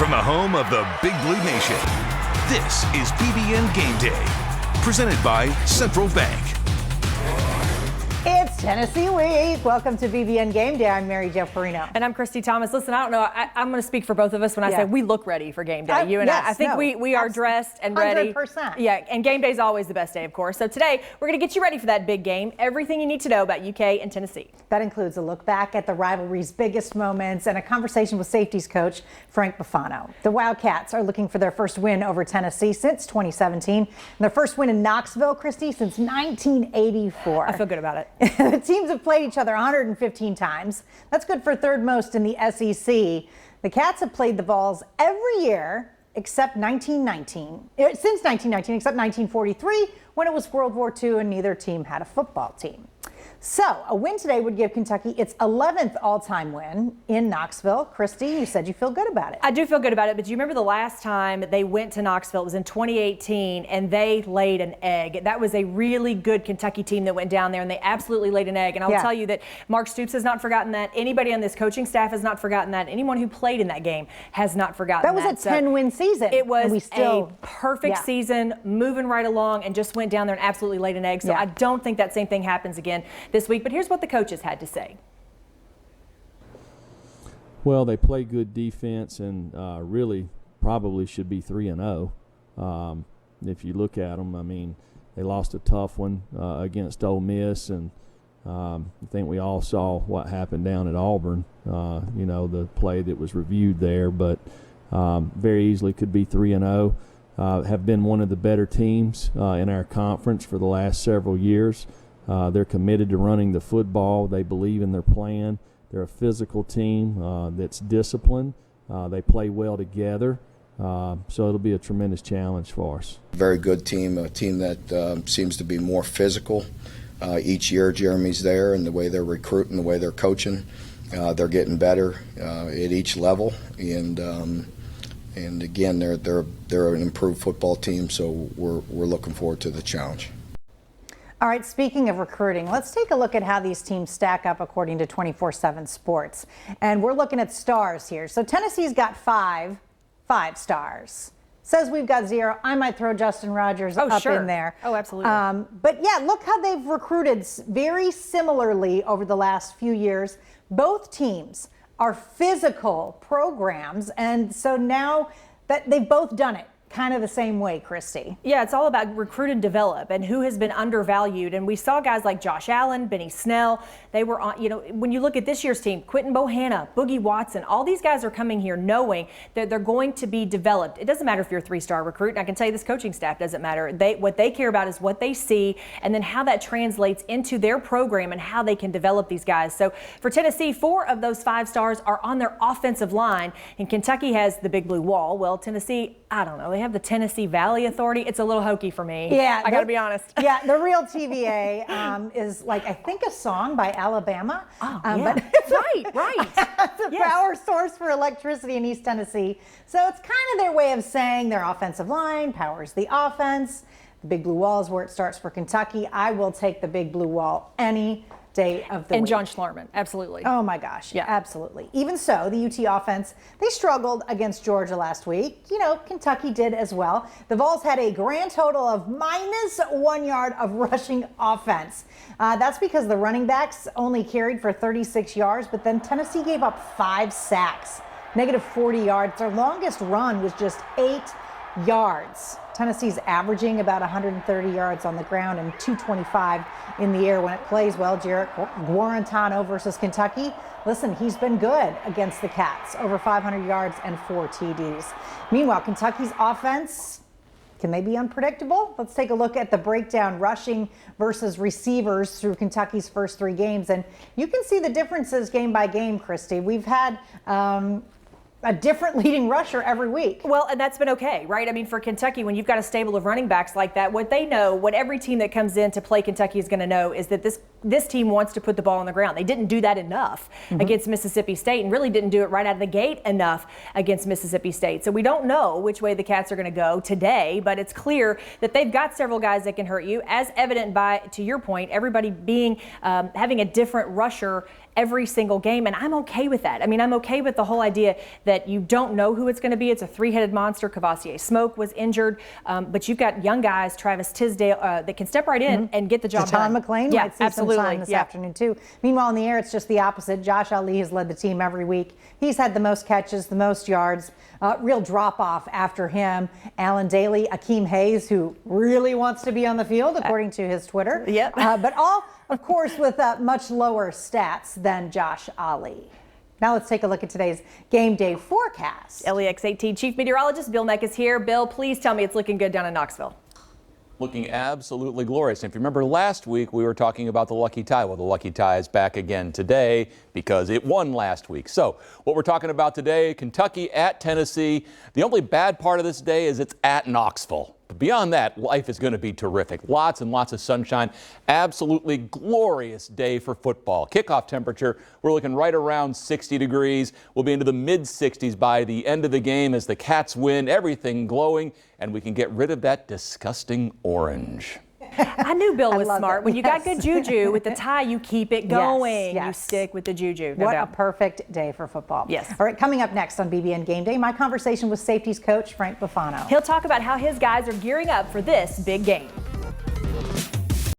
from the home of the Big Blue Nation, this is BBN Gameday, presented by Central Bank. It's Tennessee Week. Welcome to BBN Gameday. I'm Mary Jo Perino. And I'm Christi Thomas. Listen, I don't know. I'm going to speak for both of us when I say we look ready for game day. You and yes, I think we are dressed and ready. 100%. Yeah, and game day is always the best day, of course. So today, we're going to get you ready for that big game. Everything you need to know about UK and Tennessee. That includes a look back at the rivalry's biggest moments and a conversation with safeties coach Frank Buffano. The Wildcats are looking for their first win over Tennessee since 2017, and their first win in Knoxville, Christi, since 1984. I feel good about it. The teams have played each other 115 times. That's good for third most in the SEC. The Cats have played the Vols every year except 1919, since 1919, except 1943, when it was World War II and neither team had a football team. So a win today would give Kentucky its 11th all-time win in Knoxville. Christi, you said you feel good about it. I do feel good about it, but do you remember the last time they went to Knoxville? It was in 2018, and they laid an egg. That was a really good Kentucky team that went down there, and they absolutely laid an egg. And I'll tell you that Mark Stoops has not forgotten that. Anybody on this coaching staff has not forgotten that. Anyone who played in that game has not forgotten that. That was a 10-win season. It was a perfect season, moving right along, and just went down there and absolutely laid an egg. So I don't think that same thing happens again this week. But here's what the coaches had to say. Well, they play good defense and really probably should be 3-0. If you look at them, I mean, they lost a tough one against Ole Miss, and I think we all saw what happened down at Auburn, you know, the play that was reviewed there, but very easily could be 3-0. Have been one of the better teams in our conference for the last several years. They're committed to running the football. They believe in their plan. They're a physical team that's disciplined. They play well together. So it'll be a tremendous challenge for us. Very good team, a team that seems to be more physical. Each year Jeremy's there, and the way they're recruiting, the way they're coaching, they're getting better at each level. And again, they're an improved football team, so we're looking forward to the challenge. All right, speaking of recruiting, let's take a look at how these teams stack up according to 24/7 Sports. And we're looking at stars here. So Tennessee's got five stars. Says we've got 0. I might throw Justin Rogers up in there. Oh, absolutely. But yeah, look how they've recruited very similarly over the last few years. Both teams are physical programs, and so now that they've both done it kind of the same way, Christi. Yeah, it's all about recruit and develop and who has been undervalued. And we saw guys like Josh Allen, Benny Snell. They were on, you know, when you look at this year's team, Quentin Bohanna, Boogie Watson, all these guys are coming here knowing that they're going to be developed. It doesn't matter if you're a 3-star recruit. And I can tell you this coaching staff doesn't matter. What they care about is what they see and then how that translates into their program and how they can develop these guys. So for Tennessee, 4 of those 5 stars are on their offensive line. And Kentucky has the Big Blue Wall. Well, Tennessee, I don't know. They have the Tennessee Valley Authority. It's a little hokey for me. Yeah, I got to be honest. Yeah, the real TVA is like, I think, a song by Alabama. Oh, yeah. But right. It's a power source for electricity in East Tennessee. So it's kind of their way of saying their offensive line powers the offense. The Big Blue Wall is where it starts for Kentucky. I will take the Big Blue Wall any day of the week. And John Schlarman, absolutely. Oh my gosh, yeah, absolutely. Even so, the UT offense, they struggled against Georgia last week. You know, Kentucky did as well. The Vols had a grand total of -1 yard of rushing offense. That's because the running backs only carried for 36 yards, but then Tennessee gave up 5 sacks, -40 yards. Their longest run was just 8 yards. Tennessee's averaging about 130 yards on the ground and 225 in the air when it plays well. Jarrett Guarantano versus Kentucky. Listen, he's been good against the Cats, over 500 yards and 4 TDs. Meanwhile, Kentucky's offense, can they be unpredictable? Let's take a look at the breakdown, rushing versus receivers through Kentucky's first 3 games. And you can see the differences game by game, Christi. We've had a different leading rusher every week. Well, and that's been okay, right? I mean, for Kentucky, when you've got a stable of running backs like that, what they know, what every team that comes in to play Kentucky is going to know is that this team wants to put the ball on the ground. They didn't do that enough against Mississippi State, and really didn't do it right out of the gate enough against Mississippi State. So we don't know which way the Cats are going to go today, but it's clear that they've got several guys that can hurt you, as evident by, to your point, everybody being having a different rusher every single game, and I'm okay with that. I mean, I'm okay with the whole idea that that you don't know who it's going to be. It's a three-headed monster. Cavassier Smoke was injured, but you've got young guys, Travis Tisdale, that can step right in and get the job done. John McClain might see some time this afternoon too. Meanwhile, in the air, it's just the opposite. Josh Ali has led the team every week. He's had the most catches, the most yards. Real drop-off after him. Alan Daly, Akeem Hayes, who really wants to be on the field, according to his Twitter. Yep. But all, of course, with much lower stats than Josh Ali. Now let's take a look at today's game day forecast. LEX 18 Chief Meteorologist Bill Meck is here. Bill, please tell me it's looking good down in Knoxville. Looking absolutely glorious. And if you remember last week, we were talking about the Lucky Tie. Well, the Lucky Tie is back again today because it won last week. So what we're talking about today, Kentucky at Tennessee. The only bad part of this day is it's at Knoxville. But beyond that, life is going to be terrific. Lots and lots of sunshine. Absolutely glorious day for football. Kickoff temperature, we're looking right around 60 degrees. We'll be into the mid-60s by the end of the game as the Cats win. Everything glowing, and we can get rid of that disgusting orange. I knew Bill was smart. it. When you got good juju with the tie, you keep it going. Yes. You stick with the juju. No What doubt. a perfect day for football. Yes. All right, coming up next on BBN Game Day, my conversation with safeties coach Frank Buffano. He'll talk about how his guys are gearing up for this big game.